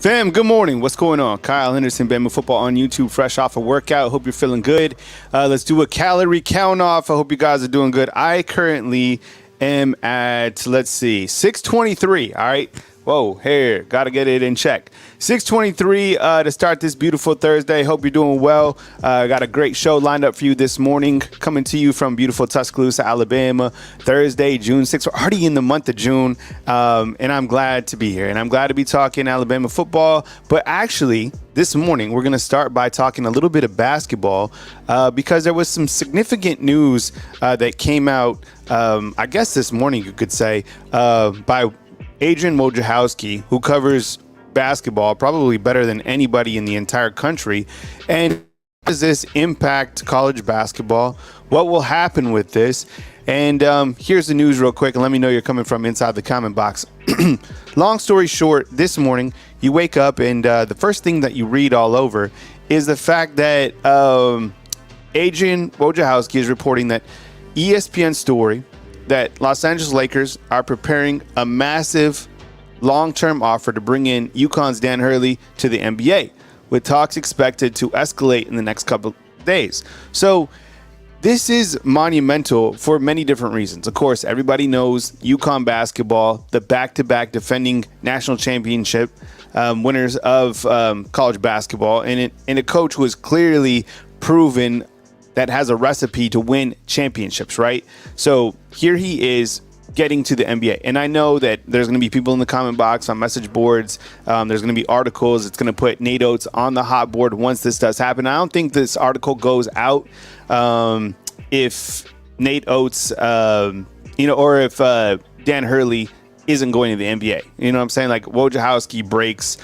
Fam, good morning. What's going on? Kyle Henderson, Bama Football on YouTube, fresh off a workout. Hope you're feeling good. Let's do a calorie count off. I hope you guys are doing good. I currently am at, let's see, 623. All right. Whoa, here, got to get it in check. 623 to start this beautiful Thursday. Hope you're doing well. Got a great show lined up for you this morning. Coming to you from beautiful Tuscaloosa, Alabama. Thursday, June 6th. We're already in the month of June, and I'm glad to be here. And I'm glad to be talking Alabama football. But actually, this morning, we're going to start by talking a little bit of basketball because there was some significant news that came out, I guess this morning, you could say, by Adrian Wojciechowski, who covers basketball probably better than anybody in the entire country. And how does this impact college basketball? What will happen with this? And here's the news real quick, and let me know you're coming from inside the comment box. Long story short, this morning you wake up and the first thing that you read all over is the fact that Adrian Wojciechowski is reporting that ESPN story that Los Angeles Lakers are preparing a massive long-term offer to bring in UConn's Dan Hurley to the NBA, with talks expected to escalate in the next couple of days. So this is monumental for many different reasons. Of course, everybody knows UConn basketball, the back-to-back defending national championship winners of college basketball, and a coach who has clearly proven that has a recipe to win championships, right? So here he is getting to the NBA. And I know that there's going to be people in the comment box, on message boards. There's going to be articles. It's going to put Nate Oates on the hot board once this does happen. I don't think this article goes out if Nate Oates, or if Dan Hurley isn't going to the NBA. You know what I'm saying? Like, Wojciechowski breaks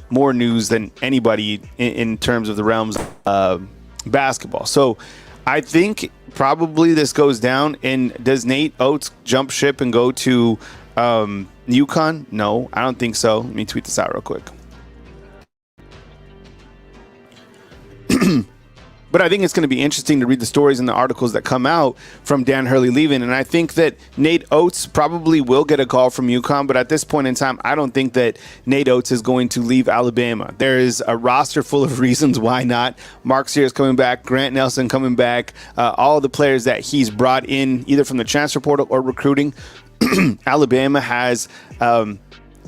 more news than anybody in terms of the realms of basketball. So I think probably this goes down. And does Nate Oates jump ship and go to UConn? No, I don't think so. Let me tweet this out real quick. But I think it's going to be interesting to read the stories and the articles that come out from Dan Hurley leaving. And I think that Nate Oates probably will get a call from UConn. But at this point in time, I don't think that Nate Oates is going to leave Alabama. There is a roster full of reasons why not. Mark Sears coming back, Grant Nelson coming back, all the players that he's brought in either from the transfer portal or recruiting. Alabama has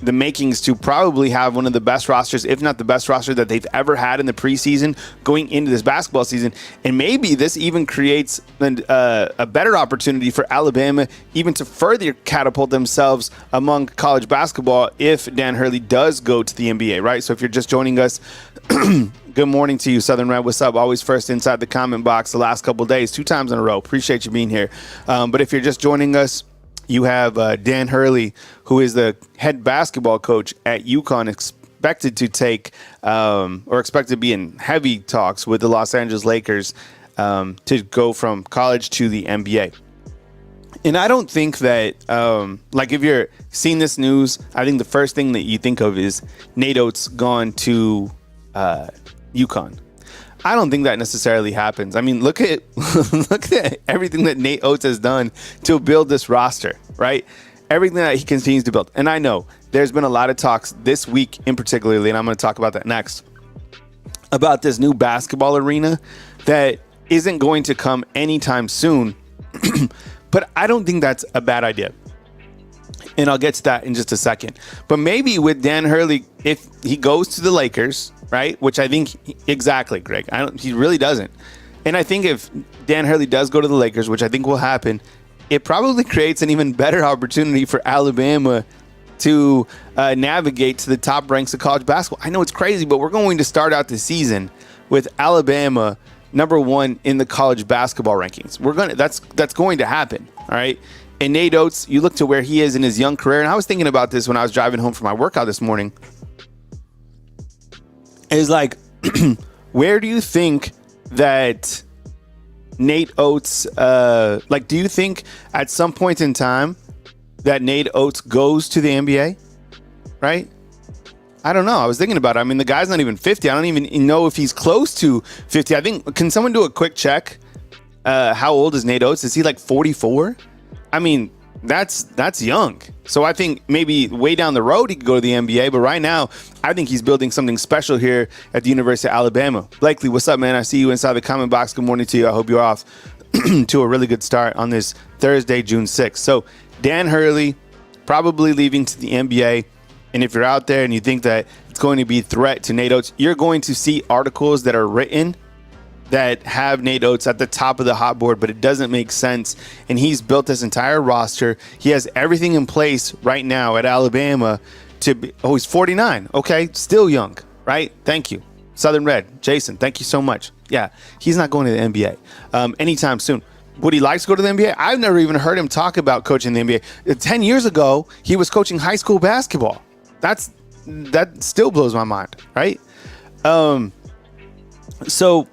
the makings to probably have one of the best rosters, if not the best roster that they've ever had in the preseason going into this basketball season. And maybe this even creates a better opportunity for Alabama even to further catapult themselves among college basketball if Dan Hurley does go to the NBA, right? So if you're just joining us, good morning to you, Southern Red. What's up? Always first inside the comment box the last couple of days, 2 times in a row. Appreciate you being here. But if you're just joining us, you have Dan Hurley, who is the head basketball coach at UConn, expected to take or expected to be in heavy talks with the Los Angeles Lakers to go from college to the NBA. And I don't think that, if you're seeing this news, I think the first thing that you think of is Nate Oates gone to UConn. I don't think that necessarily happens. I mean, look at everything that Nate Oates has done to build this roster, right? Everything that he continues to build. And I know there's been a lot of talks this week in particularly, and I'm going to talk about that next, about this new basketball arena that isn't going to come anytime soon. But I don't think that's a bad idea. And I'll get to that in just a second. But maybe with Dan Hurley, if he goes to the Lakers, right, which I think exactly, Greg, he really doesn't. And I think if Dan Hurley does go to the Lakers, which I think will happen, it probably creates an even better opportunity for Alabama to navigate to the top ranks of college basketball. I know it's crazy, but we're going to start out the season with Alabama number 1 in the college basketball rankings. That's going to happen, all right? And Nate Oates, you look to where he is in his young career, and I was thinking about this when I was driving home from my workout this morning. Is like, where do you think that Nate Oates, do you think at some point in time that Nate Oates goes to the NBA, right? I don't know. I was thinking about it. I mean, the guy's not even 50. I don't even know if he's close to 50. I think, can someone do a quick check? How old is Nate Oates? Is he like 44? I mean, That's young. So I think maybe way down the road he could go to the NBA, but right now I think he's building something special here at the University of Alabama. Blakely, what's up, man? I see you inside the comment box. Good morning to you. I hope you're off to a really good start on this Thursday, June 6th. So Dan Hurley probably leaving to the NBA. And if you're out there and you think that it's going to be a threat to Nate Oates, you're going to see articles that are written that have Nate Oates at the top of the hot board, but it doesn't make sense. And he's built this entire roster. He has everything in place right now at Alabama to be, oh, he's 49. Okay, still young, right? Thank you. Southern Red, Jason, thank you so much. Yeah, he's not going to the NBA anytime soon. Would he like to go to the NBA? I've never even heard him talk about coaching the NBA. 10 years ago, he was coaching high school basketball. That still blows my mind, right? So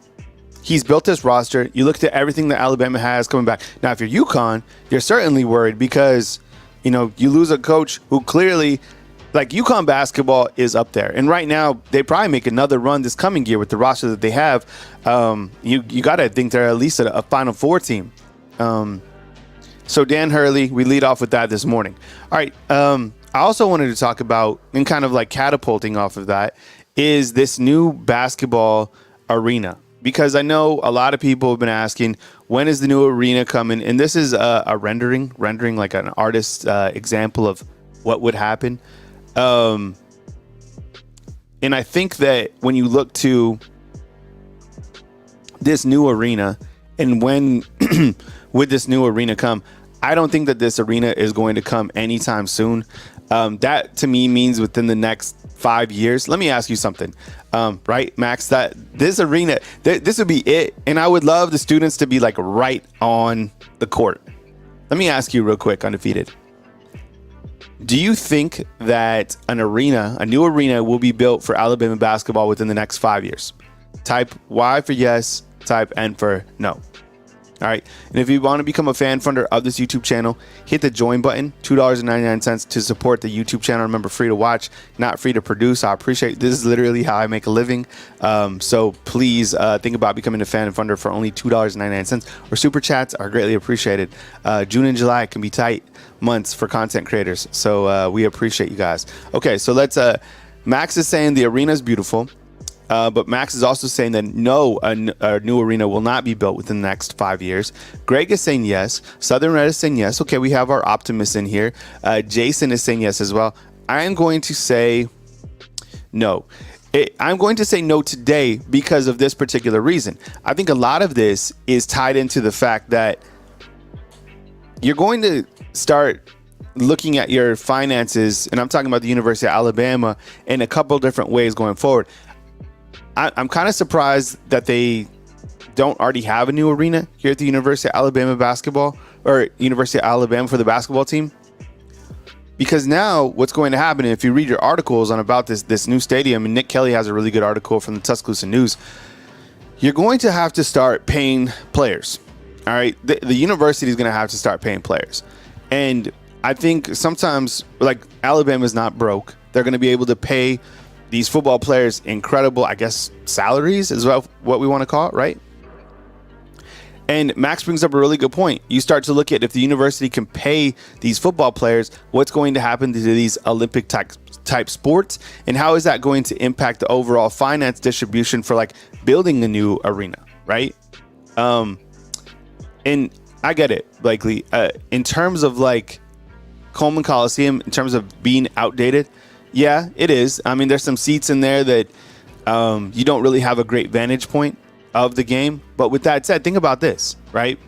he's built this roster. You look at everything that Alabama has coming back. Now, if you're UConn, you're certainly worried because, you know, you lose a coach who clearly, like, UConn basketball is up there. And right now, they probably make another run this coming year with the roster that they have. You got to think they're at least a Final Four team. So Dan Hurley, we lead off with that this morning. All right. I also wanted to talk about, and kind of like catapulting off of that, is this new basketball arena. Because I know a lot of people have been asking, when is the new arena coming? And this is a rendering like an artist's example of what would happen. And I think that when you look to this new arena and when would this new arena come, I don't think that this arena is going to come anytime soon. That to me means within the next 5 years. Let me ask you something, right, Max? That this arena, this would be it, and I would love the students to be like right on the court. Let me ask you real quick, Undefeated. Do you think that a new arena, will be built for Alabama basketball within the next 5 years? Type Y for yes, type N for no. All right. And if you want to become a fan funder of this YouTube channel, hit the join button, $2.99 to support the YouTube channel. Remember, free to watch, not free to produce. I appreciate it. This is literally how I make a living. So please think about becoming a fan and funder for only $2.99, or super chats are greatly appreciated. June and July can be tight months for content creators. So we appreciate you guys. Okay. So let's, Max is saying the arena is beautiful. But Max is also saying that no, a new arena will not be built within the next 5 years. Greg is saying yes. Southern Red is saying yes. Okay, we have our optimists in here. Jason is saying yes as well. I am going to say no. I'm going to say no today because of this particular reason. I think a lot of this is tied into the fact that you're going to start looking at your finances, and I'm talking about the University of Alabama, in a couple different ways going forward. I'm kind of surprised that they don't already have a new arena here at the University of Alabama basketball, or University of Alabama for the basketball team. Because now what's going to happen, if you read your articles on about this new stadium, and Nick Kelly has a really good article from the Tuscaloosa News, you're going to have to start paying players. All right. The university is going to have to start paying players. And I think sometimes, like, Alabama's not broke. They're going to be able to pay these football players incredible, I guess, salaries is what we want to call it, right? And Max brings up a really good point. You start to look at, if the university can pay these football players, what's going to happen to these Olympic type sports, and how is that going to impact the overall finance distribution for, like, building a new arena, right? And I get it, likely, in terms of, like, Coleman Coliseum, in terms of being outdated. Yeah, it is. I mean, there's some seats in there that you don't really have a great vantage point of the game. But with that said, think about this, right?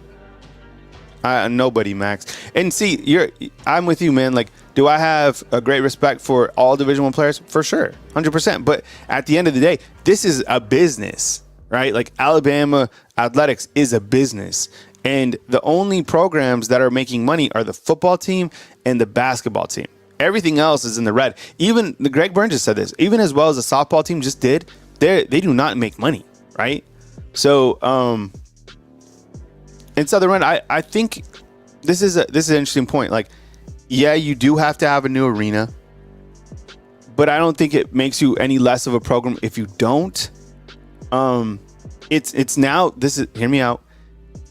Nobody, Max. And see, I'm with you, man. Like, do I have a great respect for all Division I players? For sure, 100%. But at the end of the day, this is a business, right? Like, Alabama athletics is a business. And the only programs that are making money are the football team and the basketball team. Everything else is in the red. Even the Greg Burns just said this, even as well as the softball team just did, they do not make money, right? So, in Southern Red, I think this is an interesting point. Like, yeah, you do have to have a new arena, but I don't think it makes you any less of a program if you don't. It's now, hear me out.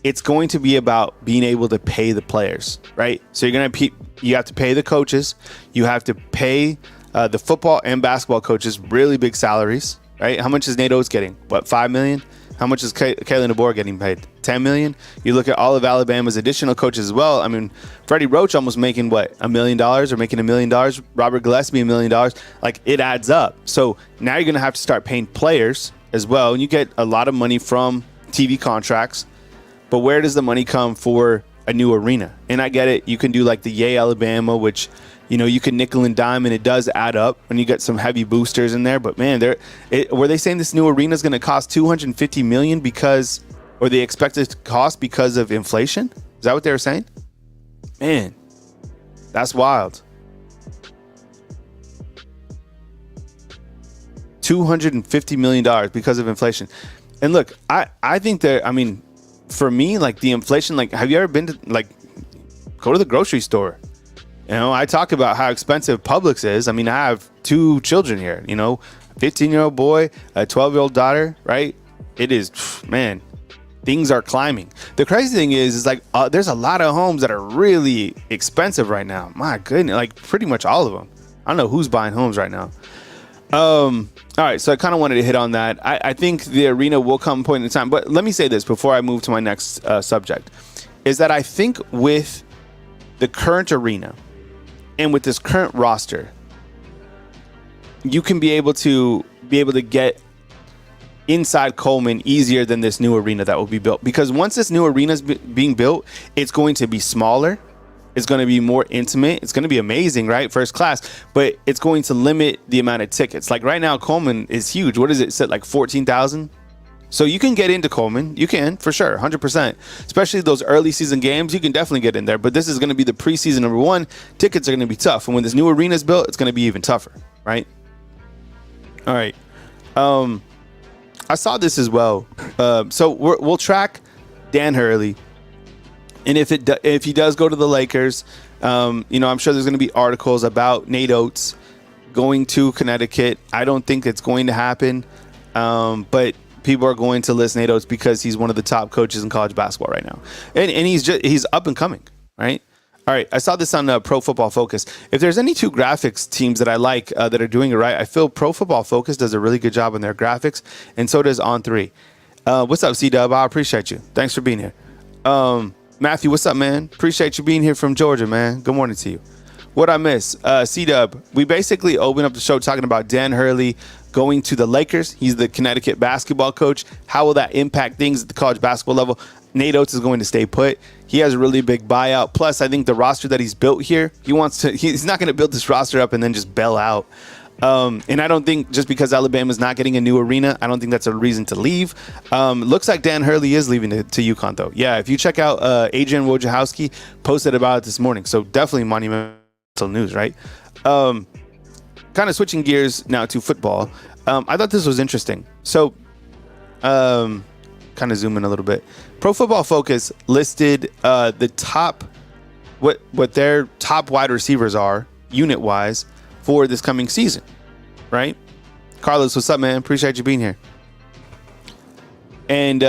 it's going to be about being able to pay the players, right? So you have to pay the coaches, you have to pay the football and basketball coaches really big salaries, right? How much is Nate Oates getting? What, $5 million? How much is Kalen DeBoer getting paid? $10 million? You look at all of Alabama's additional coaches as well. I mean, Freddie Roach almost making what, $1 million or making $1 million? Robert Gillespie $1 million. Like, it adds up. So now you're going to have to start paying players as well, and you get a lot of money from TV contracts. But where does the money come for a new arena? And I get it. You can do like the Yay Alabama, which, you know, you can nickel and dime, and it does add up when you get some heavy boosters in there. But man, were they saying this new arena is going to cost $250 million because, or they expect it to cost because of inflation? Is that what they were saying? Man, that's wild. $250 million because of inflation. And look, I think that, I mean, for me, like the inflation, like, have you ever been to, like, go to the grocery store? You know, I talk about how expensive Publix is. I mean, I have 2 children here, you know, a 15-year-old boy, a 12-year-old daughter, right? It is, man, things are climbing. The crazy thing is like, there's a lot of homes that are really expensive right now. My goodness, like pretty much all of them. I don't know who's buying homes right now. All right, so I kind of wanted to hit on that. I think the arena will come a point in time, but let me say this before I move to my next subject, is that I think with the current arena and with this current roster, you can be able to get inside Coleman easier than this new arena that will be built. Because once this new arena is being built, it's going to be smaller. It's going to be more intimate. It's going to be amazing, right? First class, but it's going to limit the amount of tickets. Like right now, Coleman is huge. What is it? Set like 14,000. So you can get into Coleman. You can, for sure, 100%. Especially those early season games, you can definitely get in there. But this is going to be the preseason number 1. Tickets are going to be tough. And when this new arena is built, it's going to be even tougher, right? All right. I saw this as well. So we'll track Dan Hurley. And if he does go to the Lakers, you know, I'm sure there's going to be articles about Nate Oates going to Connecticut. I don't think it's going to happen, but people are going to list Nate Oates because he's one of the top coaches in college basketball right now, and he's up and coming, right? All right, I saw this on Pro Football Focus. If there's any 2 graphics teams that I like that are doing it right, I feel Pro Football Focus does a really good job on their graphics, and so does On3. What's up, C-Dub? I appreciate you. Thanks for being here. Matthew, what's up, man? Appreciate you being here from Georgia, man. Good morning to you. What I miss? C-Dub, we basically opened up the show talking about Dan Hurley going to the Lakers. He's the Connecticut basketball coach. How will that impact things at the college basketball level? Nate Oates is going to stay put. He has a really big buyout. Plus, I think the roster that he's built here, he's not going to build this roster up and then just bail out. And I don't think just because Alabama's not getting a new arena, I don't think that's a reason to leave. Looks like Dan Hurley is leaving to UConn, though. Yeah, if you check out Adrian Wojciechowski posted about it this morning. So definitely monumental news, right? Kind of switching gears now to football. I thought this was interesting. So kind of zoom in a little bit. Pro Football Focus listed the top, what their top wide receivers are, unit-wise, for this coming season, right? Carlos, what's up, man? Appreciate you being here. And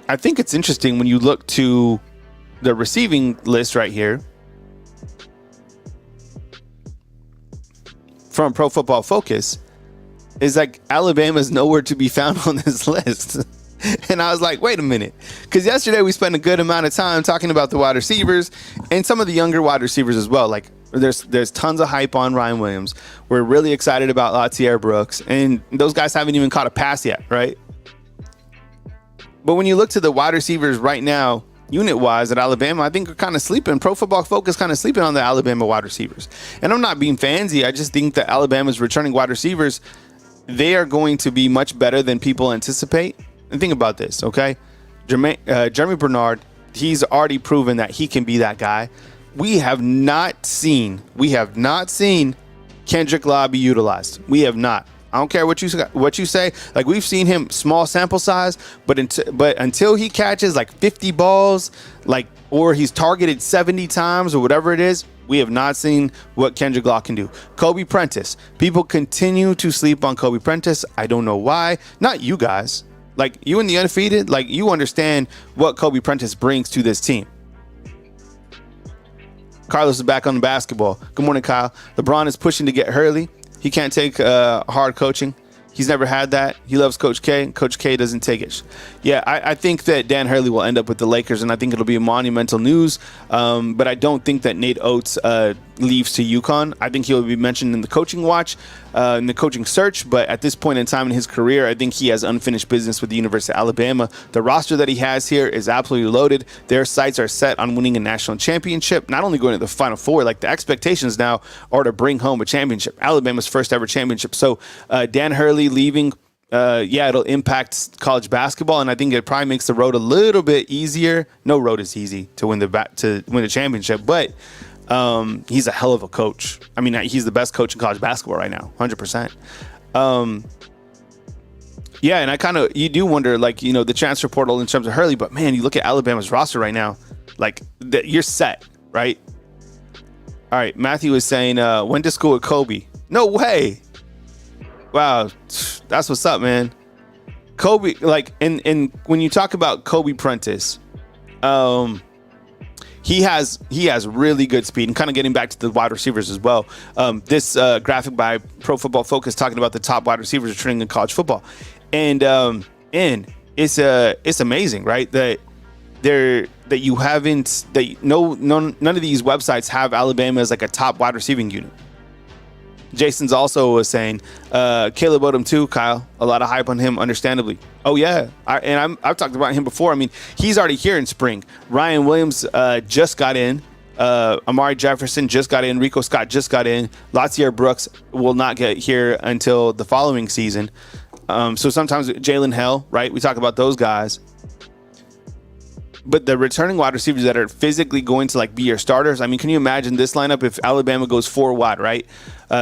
I think it's interesting when you look to the receiving list right here from Pro Football Focus is like Alabama's nowhere to be found on this list. And I was like, wait a minute. Because yesterday we spent a good amount of time talking about the wide receivers and some of the younger wide receivers as well. Like there's tons of hype on Ryan Williams. We're really excited about Latair Brooks. And those guys haven't even caught a pass yet, right? But when you look to the wide receivers right now, unit-wise at Alabama, I think are kind of sleeping. Pro Football Focus kind of sleeping on the Alabama wide receivers. And I'm not being fancy. I just think that Alabama's returning wide receivers, they are going to be much better than people anticipate. And think about this, okay? Jeremy Bernard, he's already proven that he can be that guy. We have not seen Kendrick Law be utilized. We have not. I don't care what you say. Like, we've seen him small sample size, but until he catches like 50 balls, like, or he's targeted 70 times or whatever it is, we have not seen what Kendrick Law can do. Kobe Prentice. People continue to sleep on Kobe Prentice. I don't know why. Not you guys. Like, you in the undefeated, like, you understand what Kobe Prentice brings to this team. Carlos is back on the basketball. Good morning, Kyle. LeBron is pushing to get Hurley. He can't take hard coaching. He's never had that. He loves Coach K. Coach K doesn't take it. Yeah, I think that Dan Hurley will end up with the Lakers, and I think it'll be a monumental news. But I don't think that Nate Oates leaves to UConn. I think he'll be mentioned in the coaching watch, in the coaching search. But at this point in time in his career, I think he has unfinished business with the University of Alabama. The roster that he has here is absolutely loaded. Their sights are set on winning a national championship, not only going to the Final Four. Like, the expectations now are to bring home a championship, Alabama's first ever championship. So Dan Hurley leaving, it'll impact college basketball, and I think it probably makes the road a little bit easier. No road is easy to win the championship, but he's a hell of a coach. I mean, he's the best coach in college basketball right now, 100%. Yeah, and you do wonder, like, you know, the transfer portal in terms of Hurley, but man, you look at Alabama's roster right now, like, you're set, right? All right, Matthew is saying, went to school with Kobe. No way. Wow, that's what's up, man. Kobe, like, and when you talk about Kobe Prentice, he has really good speed, and kind of getting back to the wide receivers as well. This graphic by Pro Football Focus talking about the top wide receivers returning in college football, and it's amazing, right? None of these websites have Alabama as like a top wide receiving unit. Jason's also was saying Caleb Odom too, Kyle. A lot of hype on him, understandably. Oh yeah, I've talked about him before. I mean, he's already here in spring. Ryan Williams just got in. Amari Jefferson just got in. Rico Scott just got in. Latsier Brooks will not get here until the following season. So sometimes Jalen Hell, right? We talk about those guys. But the returning wide receivers that are physically going to like be your starters. I mean, can you imagine this lineup if Alabama goes 4 wide, right?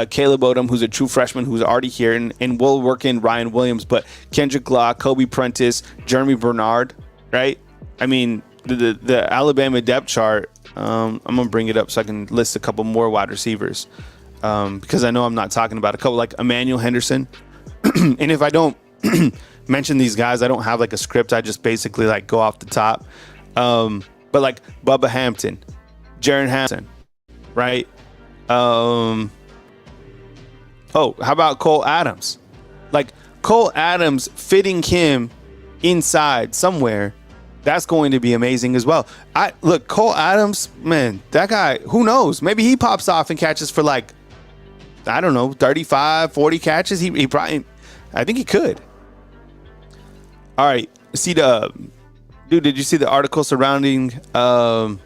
Caleb Odom, who's a true freshman, who's already here, and will work in Ryan Williams, but Kendrick Law, Kobe Prentice, Jeremy Bernard, right? I mean, the Alabama depth chart. I'm gonna bring it up so I can list a couple more wide receivers, because I know I'm not talking about a couple like Emmanuel Henderson. And if I don't mention these guys, I don't have like a script. I just basically like go off the top. But like Bubba Hampton, Jaron Hampton, right? How about Cole Adams? Like Cole Adams, fitting him inside somewhere, that's going to be amazing as well. Cole Adams, man, that guy, who knows? Maybe he pops off and catches for like, I don't know, 35, 40 catches. He probably, I think he could. All right, dude, did you see the article surrounding Offord?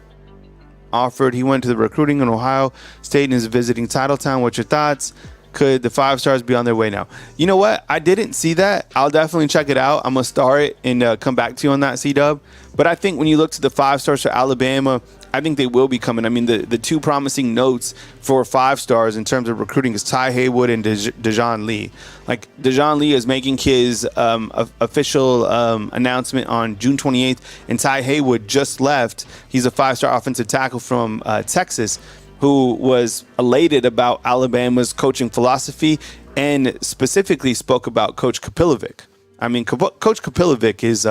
He went to the recruiting in Ohio State and is visiting Titletown. What's your thoughts? Could the 5 stars be on their way now? You know what? I didn't see that. I'll definitely check it out. I'm going to star it and come back to you on that, C-Dub. But I think when you look to the 5 stars for Alabama, I think they will be coming. I mean, the 2 promising notes for 5 stars in terms of recruiting is Ty Haywood and Dejon Lee. Like, Dejon Lee is making his official announcement on June 28th, and Ty Haywood just left. He's a 5-star offensive tackle from Texas, who was elated about Alabama's coaching philosophy and specifically spoke about Coach Kapilovic. I mean, Coach Kapilovic is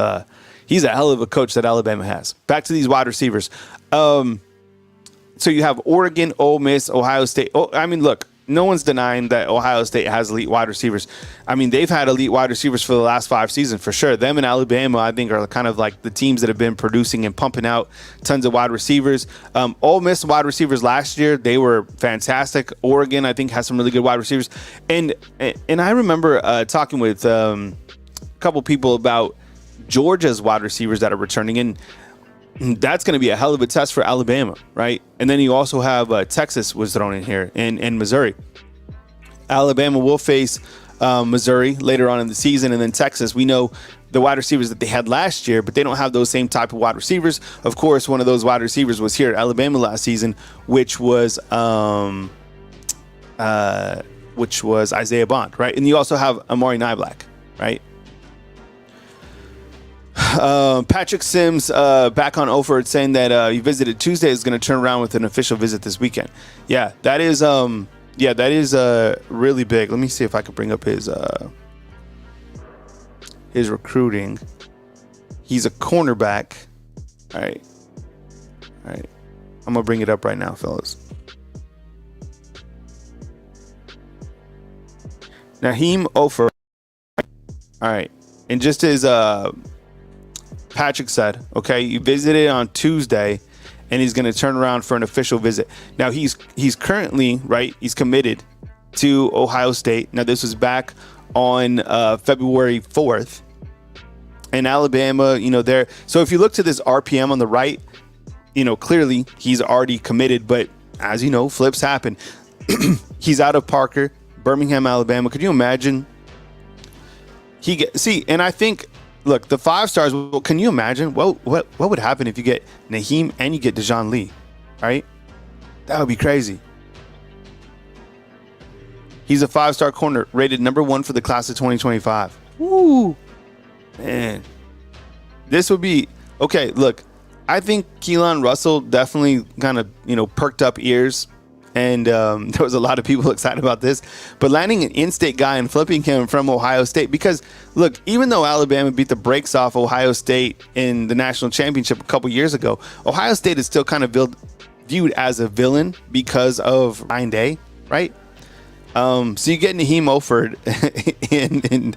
he's a hell of a coach that Alabama has. Back to these wide receivers. So you have Oregon, Ole Miss, Ohio State. Look, no one's denying that Ohio State has elite wide receivers. I mean, they've had elite wide receivers for the last 5 seasons for sure. Them and Alabama, I think, are kind of like the teams that have been producing and pumping out tons of wide receivers. Ole Miss wide receivers last year, they were fantastic. Oregon, I think, has some really good wide receivers. And I remember talking with a couple people about Georgia's wide receivers that are returning, and that's going to be a hell of a test for Alabama, right? And then you also have Texas was thrown in here, and Missouri. Alabama will face Missouri later on in the season, and then Texas. We know the wide receivers that they had last year, but they don't have those same type of wide receivers. Of course, one of those wide receivers was here at Alabama last season, which was Isaiah Bond, right? And you also have Amari Niblack, right? Patrick Sims back on Oford saying that he visited Tuesday, is going to turn around with an official visit this weekend. Yeah, that is really big. Let me see if I can bring up his is recruiting. He's a cornerback. All right. I'm going to bring it up right now, fellas. Naheem Ofer. All right. And just as Patrick said, okay, you visited on Tuesday, and he's going to turn around for an official visit. Now, he's currently, right, he's committed to Ohio State. Now, this was back on February 4th. And Alabama, there. So if you look to this RPM on the right, clearly he's already committed. But as you know, flips happen. He's out of Parker, Birmingham, Alabama. Could you imagine? And I think, look, the 5 stars. Well, can you imagine what would happen if you get Naheem and you get Dejon Lee, right? That would be crazy. He's a 5-star corner, rated number 1 for the class of 2025. Woo, man, this would be okay. Look, I think Keelan Russell definitely kind of perked up ears. And there was a lot of people excited about this. But landing an in-state guy and flipping him from Ohio State, because, look, even though Alabama beat the brakes off Ohio State in the national championship a couple years ago, Ohio State is still kind of viewed as a villain because of Ryan Day, right? So you get Naheem Oford, and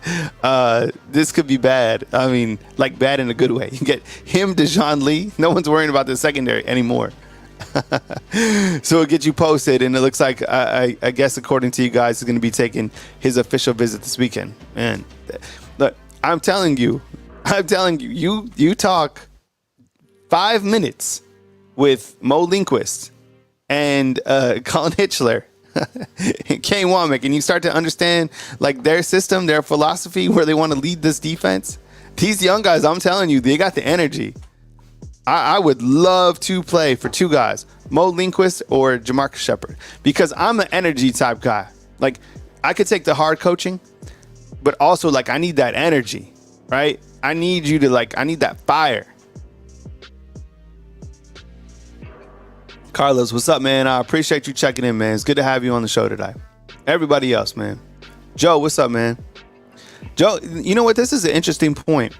this could be bad. I mean, like bad in a good way. You get him, Dejon Lee. No one's worrying about the secondary anymore. So it'll get you posted, and it looks like I guess according to you guys, is going to be taking his official visit this weekend. Man, look, I'm telling you, you talk 5 minutes with Mo Lindquist and Colin Hitchler, Kane Womack, and you start to understand like their system, their philosophy, where they want to lead this defense. These young guys, I'm telling you, they got the energy. I would love to play for 2 guys, Mo Lindquist or Jamarcus Shepard, because I'm an energy type guy. Like, I could take the hard coaching, but also, like, I need that energy, right? I need you to, I need that fire. Carlos, what's up, man? I appreciate you checking in, man. It's good to have you on the show today. Everybody else, man. Joe, what's up, man? Joe, you know what? This is an interesting point.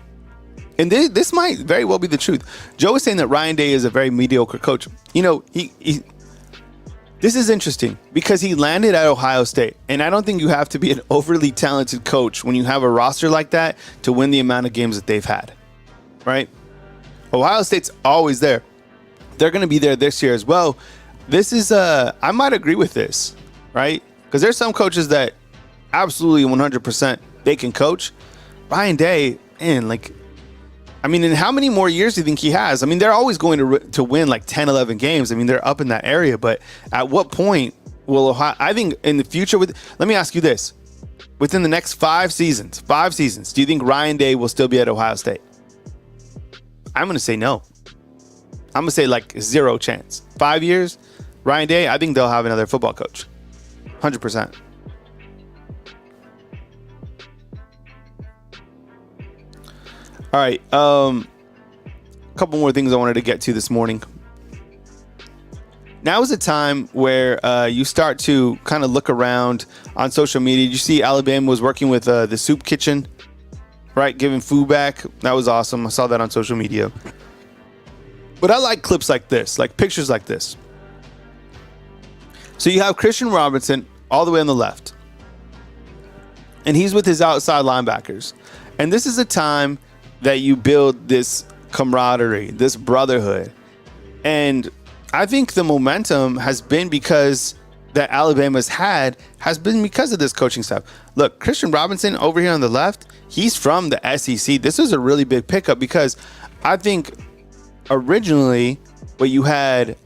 And this might very well be the truth. Joe is saying that Ryan Day is a very mediocre coach. This is interesting because he landed at Ohio State. And I don't think you have to be an overly talented coach when you have a roster like that to win the amount of games that they've had, right? Ohio State's always there. They're going to be there this year as well. This is, I might agree with this, right? Because there's some coaches that absolutely 100% they can coach. Ryan Day, man, and how many more years do you think he has? I mean, they're always going to win 10, 11 games. I mean, they're up in that area. But at what point will Ohio, I think in the future, let me ask you this. Within the next 5 seasons, do you think Ryan Day will still be at Ohio State? I'm going to say no. I'm going to say 0 chance. 5 years, Ryan Day, I think they'll have another football coach. 100%. All right, a couple more things I wanted to get to this morning. Now is a time where you start to kind of look around on social media. You see Alabama was working with the soup kitchen, right, giving food back. That was awesome. I saw that on social media. But I like clips like this, like pictures like this. So you have Christian Robinson all the way on the left, and he's with his outside linebackers. And this is a time that you build this camaraderie, this brotherhood. And I think the momentum has been because that Alabama's has been because of this coaching staff. Look, Christian Robinson over here on the left, he's from the SEC. This is a really big pickup because I think originally what you had,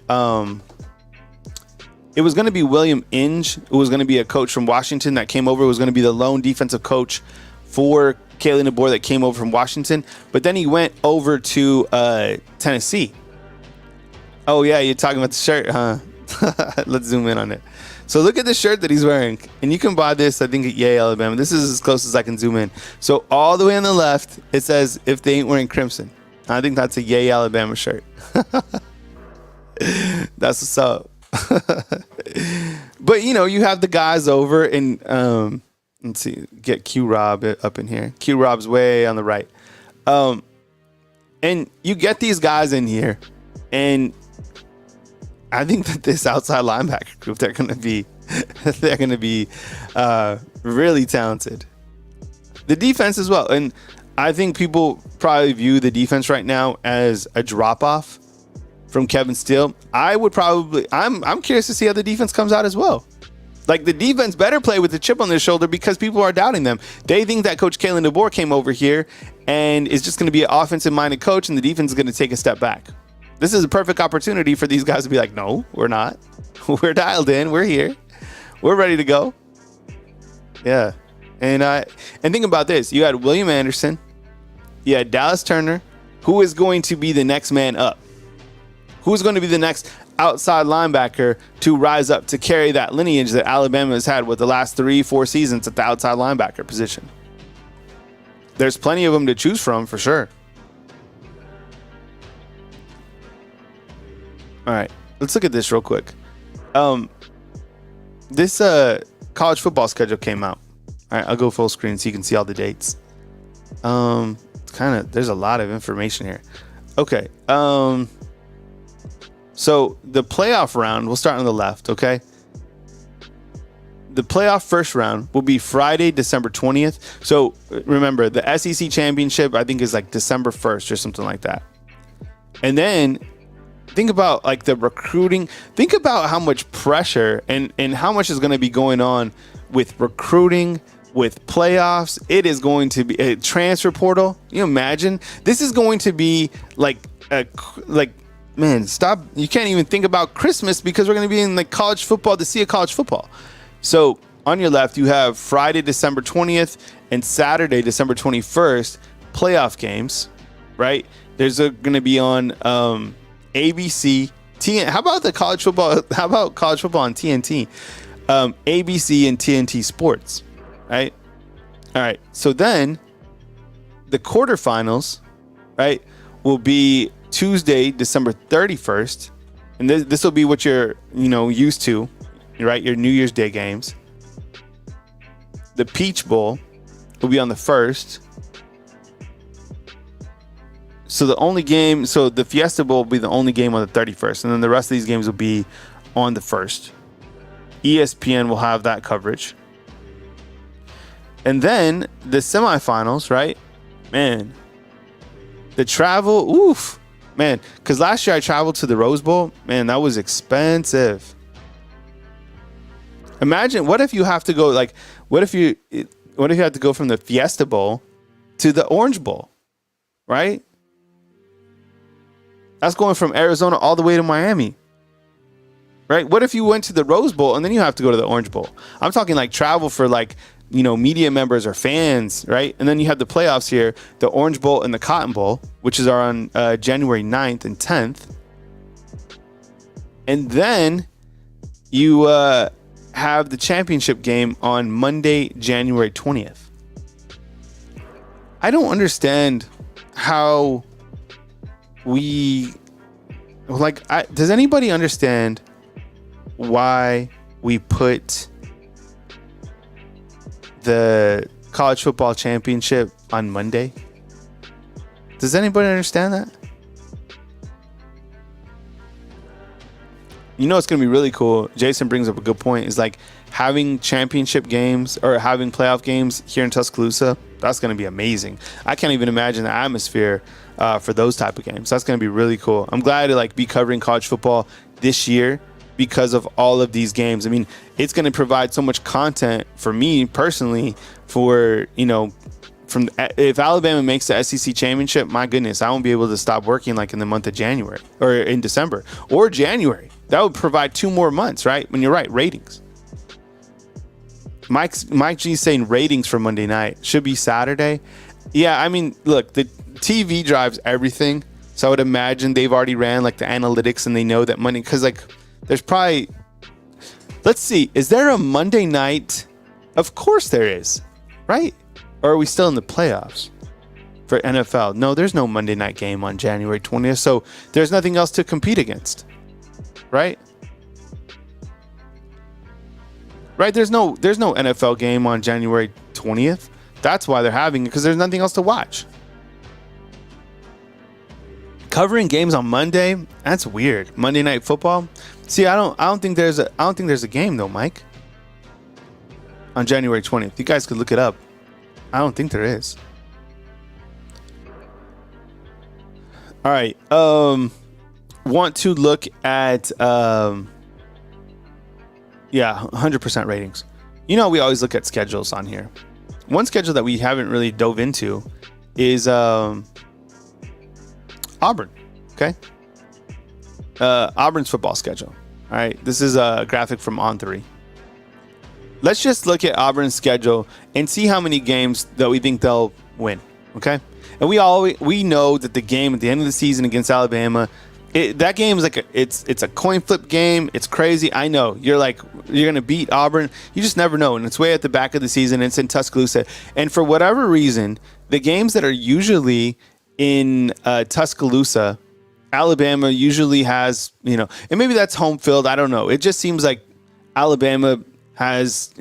it was going to be William Inge, who was going to be a coach from Washington that came over. It was going to be the lone defensive coach for Kalen DeBoer that came over from Washington, but then he went over to Tennessee. Oh yeah, you're talking about the shirt, huh? Let's zoom in on it. So look at the shirt that he's wearing, and you can buy this, I think, at Yay, Alabama. This is as close as I can zoom in. So all the way on the left, it says, "If they ain't wearing crimson." I think that's a Yay, Alabama shirt. That's what's up. But you have the guys over, and let's see, get Q Rob up in here. Q Rob's way on the right. And you get these guys in here, and I think that this outside linebacker group, they're going to be really talented. The defense as well. And I think people probably view the defense right now as a drop-off from Kevin Steele. I'm curious to see how the defense comes out as well. Like, the defense better play with the chip on their shoulder because people are doubting them. They think that Coach Kalen DeBoer came over here and is just going to be an offensive-minded coach, and the defense is going to take a step back. This is a perfect opportunity for these guys to be like, no, we're not. We're dialed in. We're here. We're ready to go. Yeah. And think about this. You had William Anderson. You had Dallas Turner. Who is going to be the next man up? Who's going to be the next outside linebacker to rise up to carry that lineage that Alabama has had with the last 3-4 seasons at the outside linebacker position? There's plenty of them to choose from, for sure. All right, let's look at this real quick. This college football schedule came out. All right, I'll go full screen so you can see all the dates. There's a lot of information here. Okay. So the playoff round, we'll start on the left, okay? The playoff first round will be Friday, December 20th. So remember, the SEC championship, I think, is like December 1st or something like that. And then think about like the recruiting. Think about how much pressure and how much is going to be going on with recruiting, with playoffs. It is going to be a transfer portal. You imagine? This is going to be man, stop. You can't even think about Christmas because we're going to be in like college football to see a college football. So on your left, you have Friday, December 20th and Saturday, December 21st, playoff games, right? There's going to be on ABC, how about the college football? How about college football on TNT? ABC and TNT Sports, right? All right. So then the quarterfinals, right, will be Tuesday, December 31st. And this will be what you're, used to, right? Your New Year's Day games. The Peach Bowl will be on the 1st. So the Fiesta Bowl will be the only game on the 31st. And then the rest of these games will be on the 1st. ESPN will have that coverage. And then the semifinals, right? Man, the travel, oof. Man, because last year I traveled to the Rose Bowl. Man, that was expensive. Imagine, what if you have to go, what if you have to go from the Fiesta Bowl to the Orange Bowl, right? That's going from Arizona all the way to Miami, right? What if you went to the Rose Bowl and then you have to go to the Orange Bowl? I'm talking like travel for media members or fans, right? And then you have the playoffs here, the Orange Bowl and the Cotton Bowl, which is on January 9th and 10th. And then you have the championship game on Monday, January 20th. I don't understand how does anybody understand why we put the college football championship on Monday? Does anybody understand that? It's going to be really cool. Jason brings up a good point. Is like having championship games or having playoff games here in Tuscaloosa. That's going to be amazing. I can't even imagine the atmosphere for those type of games. That's going to be really cool. I'm glad to be covering college football this year because of all of these games. I mean, it's going to provide so much content for me personally for, if Alabama makes the SEC championship, my goodness, I won't be able to stop working in the month of January or in December or January. That would provide 2 more months, right? When you're right, ratings. Mike G's saying ratings for Monday night should be Saturday. Yeah, I mean, look, the TV drives everything. So I would imagine they've already ran the analytics and they know that Monday, because there's probably, let's see, is there a Monday night? Of course there is, right? Or are we still in the playoffs for NFL? No, there's no Monday night game on January 20th. So there's nothing else to compete against, right? right? There's no NFL game on January 20th. That's why they're having it, because there's nothing else to watch. Covering games on Monday, that's weird. Monday Night Football. See, I don't think there's a game though, Mike. On January 20th. You guys could look it up. I don't think there is. All right. Want to look at 100% ratings. We always look at schedules on here. One schedule that we haven't really dove into is Auburn. Okay. Auburn's football schedule. All right. This is a graphic from On3. Let's just look at Auburn's schedule and see how many games that we think they'll win. Okay. And we know that the game at the end of the season against Alabama, that game is like it's a coin flip game. It's crazy. I know you're gonna beat Auburn. You just never know, and it's way at the back of the season. It's in Tuscaloosa, and for whatever reason, the games that are usually in Tuscaloosa, Alabama usually has, and maybe that's home field. I don't know. It just seems like Alabama has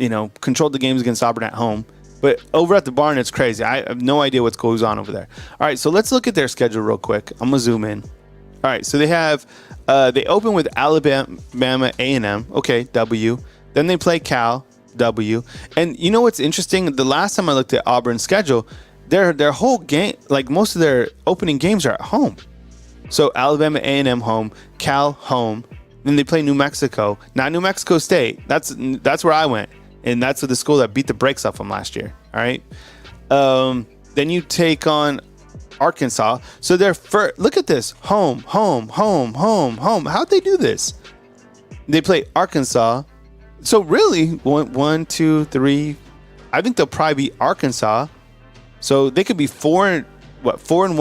controlled the games against Auburn at home. But over at the barn, it's crazy. I have no idea what goes on over there. All right, so let's look at their schedule real quick. I'm gonna zoom in. All right, so they have they open with Alabama A&M. Okay, W. Then they play Cal, W. And you know what's interesting? The last time I looked at Auburn's schedule, their whole game, like most of their opening games, are at home. So Alabama A&M home, Cal home. Then they play New Mexico, not New Mexico State. That's where I went. And that's the school that beat the brakes off them last year. All right. Then you take on Arkansas. So they're look at this. Home. How'd they do this? They play Arkansas. So really, 1, 2, 3. I think they'll probably beat Arkansas. So they could be 4-1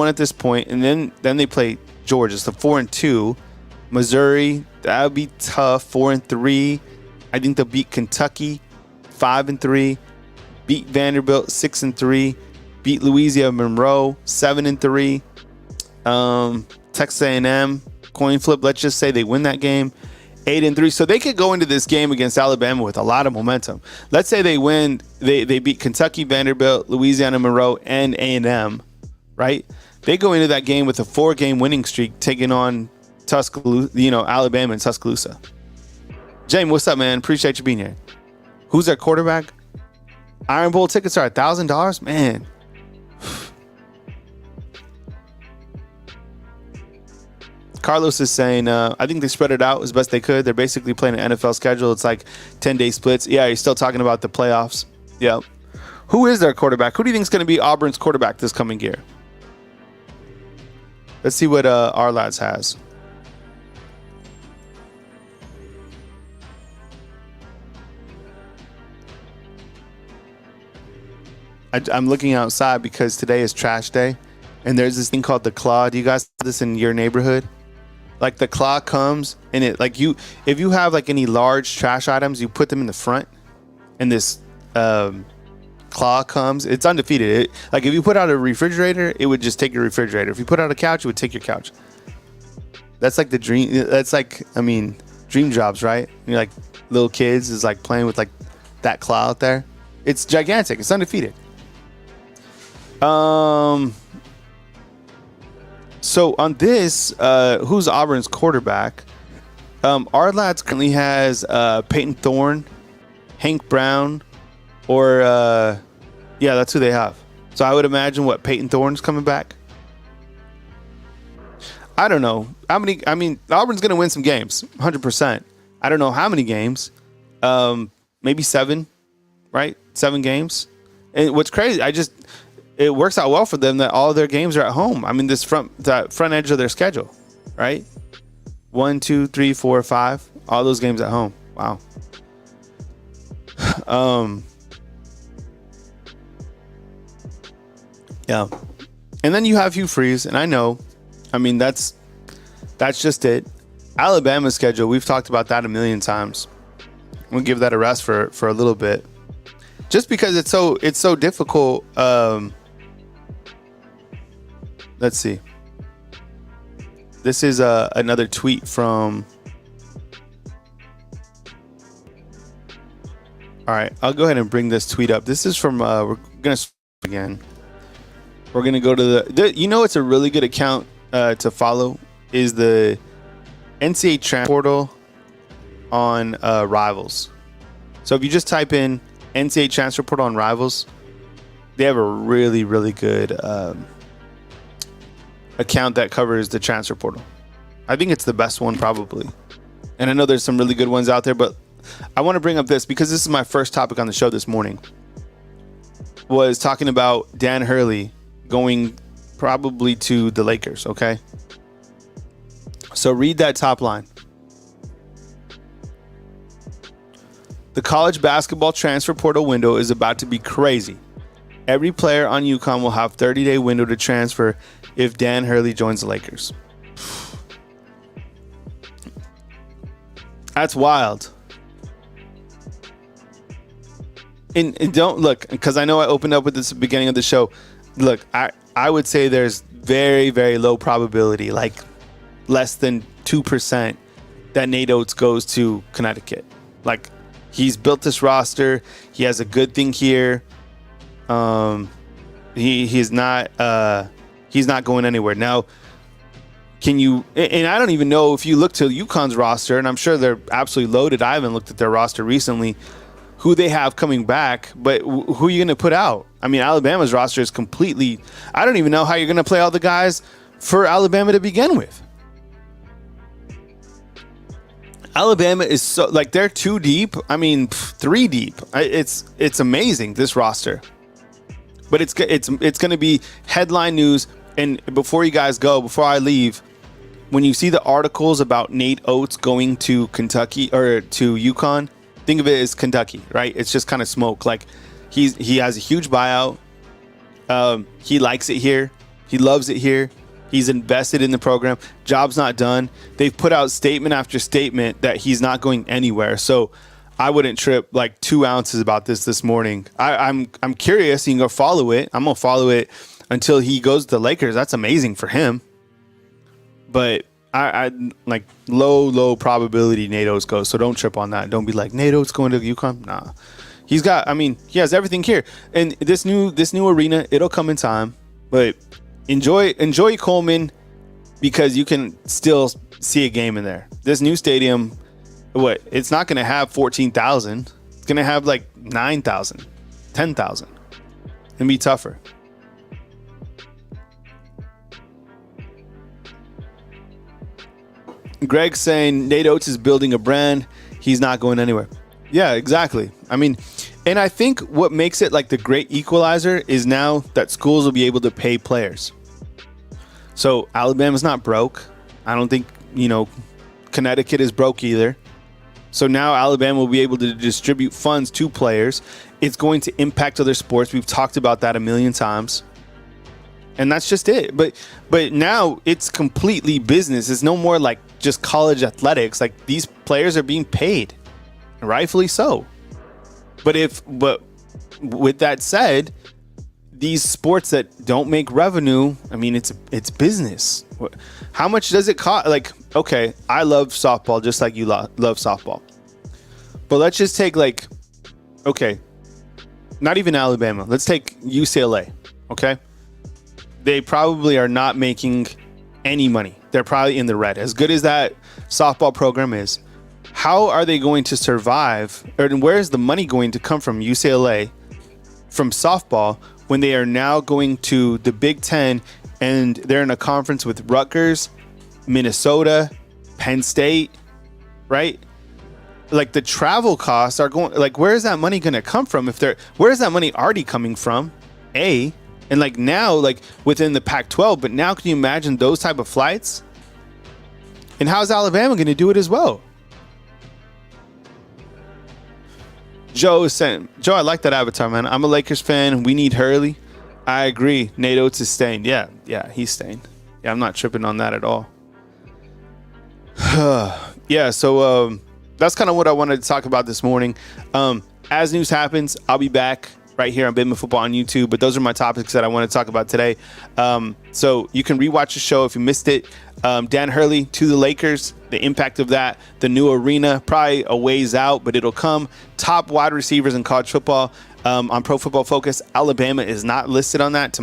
at this point, and then they play Georgia. So 4-2. Missouri, that would be tough. 4-3. I think they'll beat Kentucky. 5-3, beat Vanderbilt 6-3, beat Louisiana Monroe 7-3, Texas A&M coin flip. Let's just say they win that game 8-3, so they could go into this game against Alabama with a lot of momentum. Let's say they win, they beat Kentucky, Vanderbilt, Louisiana Monroe, and A&M, right? They go into that game with a 4-game winning streak, taking on Alabama and Tuscaloosa. James, what's up, man? Appreciate you being here. Who's their quarterback? Iron Bowl tickets are $1,000? Man. Carlos is saying, I think they spread it out as best they could. They're basically playing an NFL schedule. It's like 10-day splits. Yeah, you're still talking about the playoffs. Yeah. Who is their quarterback? Who do you think is going to be Auburn's quarterback this coming year? Let's see what our lads has. I'm looking outside because today is trash day, and there's this thing called the claw. Do you guys have this in your neighborhood? Like the claw comes and it if you have like any large trash items, you put them in the front, and this claw comes. It's undefeated. Like if you put out a refrigerator, it would just take your refrigerator. If you put out a couch, it would take your couch. That's like the dream. That's like, dream jobs, right? You're like little kids is like playing with like that claw out there. It's gigantic. It's undefeated. So on this, who's Auburn's quarterback? Our lads currently has Peyton Thorne, Hank Brown, or that's who they have. So I would imagine Peyton Thorne's coming back. I don't know how many. Auburn's gonna win some games, 100%. I don't know how many games. Maybe 7, right? 7 games. And what's crazy, it works out well for them that all of their games are at home. This front edge of their schedule, right? 1, 2, 3, 4, 5, all those games at home. Wow. Yeah. And then you have Hugh Freeze, and I know, that's just it. Alabama's schedule, we've talked about that a million times. We'll give that a rest for a little bit, just because it's so difficult. Let's see. This is another tweet from All right, I'll go ahead and bring this tweet up. This is from, we're going to again. We're going to go to it's a really good account to follow is the NCAA transfer portal on Rivals. So if you just type in NCAA transfer portal on Rivals, they have a really, really good account that covers the transfer portal. I think it's the best one probably. And I know there's some really good ones out there, but I want to bring up this because this is my first topic on the show this morning. Was talking about Dan Hurley going probably to the Lakers, okay? So read that top line. The college basketball transfer portal window is about to be crazy. Every player on UConn will have 30-day window to transfer if Dan Hurley joins the Lakers. That's wild. And don't look, because I know I opened up with this at the beginning of the show. Look, I would say there's very, very low probability, like less than 2%, that Nate Oates goes to Connecticut. Like, he's built this roster. He has a good thing here. He's not going anywhere. Now, can you, and I don't even know if you look to UConn's roster, and I'm sure they're absolutely loaded. I haven't looked at their roster recently, who they have coming back, but who are you going to put out? I mean, Alabama's roster is completely, I don't even know how you're going to play all the guys for Alabama to begin with. Alabama is so, like, they're too deep. I mean, 3 deep. It's amazing, this roster. But it's going to be headline news. And before you guys go, before I leave, when you see the articles about Nate Oates going to Kentucky or to UConn, think of it as Kentucky, right? It's just kind of smoke. Like, he has a huge buyout. He likes it here. He loves it here. He's invested in the program. Job's not done. They've put out statement after statement that he's not going anywhere. So I wouldn't trip like 2 ounces about this morning. I'm curious. You can go follow it. I'm gonna follow it until he goes to the Lakers. That's amazing for him. But I like low probability Nate Oates goes. So don't trip on that. Don't be like, Nate Oates going to UConn. Nah, he has everything here. And this new arena, it'll come in time. But enjoy Coleman, because you can still see a game in there. This new stadium, it's not going to have 14,000. It's going to have like 9,000, 10,000. It'll be tougher. Greg's saying Nate Oates is building a brand. He's not going anywhere. Yeah, exactly. I mean, and I think what makes it like the great equalizer is now that schools will be able to pay players. So Alabama's not broke. I don't think, Connecticut is broke either. So now Alabama will be able to distribute funds to players. It's going to impact other sports. We've talked about that a million times. And that's just it. But now it's completely business. It's no more like just college athletics. Like, these players are being paid, rightfully so. But with that said, these sports that don't make revenue, I mean, it's business. How much does it cost? Like, okay, I love softball just like you love softball. But let's just take not even Alabama. Let's take UCLA, okay? They probably are not making any money. They're probably in the red. As good as that softball program is, how are they going to survive? Or where is the money going to come from UCLA, from softball, when they are now going to the Big Ten and they're in a conference with Rutgers, Minnesota, Penn State, right? Like, the travel costs are going, like, where is that money going to come from? Where is that money already coming from? And like now, like within the Pac-12, but now can you imagine those type of flights? And how's Alabama going to do it as well? Joe is saying, Joe, I like that avatar, man. I'm a Lakers fan. We need Hurley. I agree. Nate Oates is staying. Yeah, he's staying. Yeah, I'm not tripping on that at all. Yeah, so that's kind of what I wanted to talk about this morning. As news happens, I'll be back right here on Bama Football on YouTube. But those are my topics that I want to talk about today. So you can rewatch the show if you missed it. Dan Hurley to the Lakers, the impact of that, the new arena, probably a ways out, but it'll come. Top wide receivers in college football. On Pro Football Focus, Alabama is not listed on that. To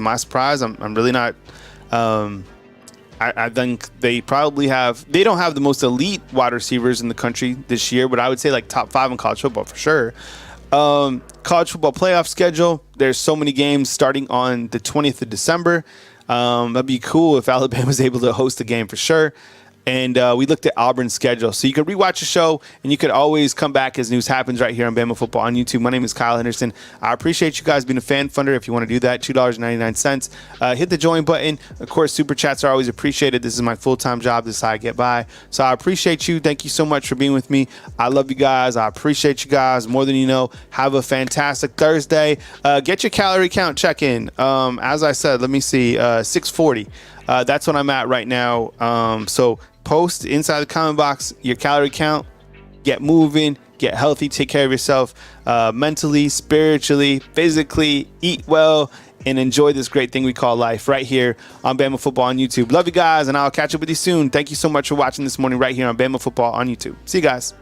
my surprise, I'm really not. I think they probably have. They don't have the most elite wide receivers in the country this year, but I would say like top 5 in college football for sure. College football playoff schedule. There's so many games starting on the 20th of December. That'd be cool if Alabama was able to host a game for sure. And we looked at Auburn's schedule. So you can rewatch the show, and you could always come back as news happens right here on Bama Football on YouTube. My name is Kyle Henderson. I appreciate you guys being a fan funder. If you want to do that, $2.99. Hit the join button. Of course, super chats are always appreciated. This is my full-time job. This is how I get by. So I appreciate you. Thank you so much for being with me. I love you guys. I appreciate you guys more than you know. Have a fantastic Thursday. Get your calorie count check-in. As I said, let me see, 640. That's what I'm at right now. So post inside the comment box your calorie count. Get moving, get healthy, take care of yourself mentally, spiritually, physically. Eat well and enjoy this great thing we call life right here on Bama Football on YouTube. Love you guys, and I'll catch up with you soon. Thank you so much for watching this morning right here on Bama Football on YouTube. See you guys.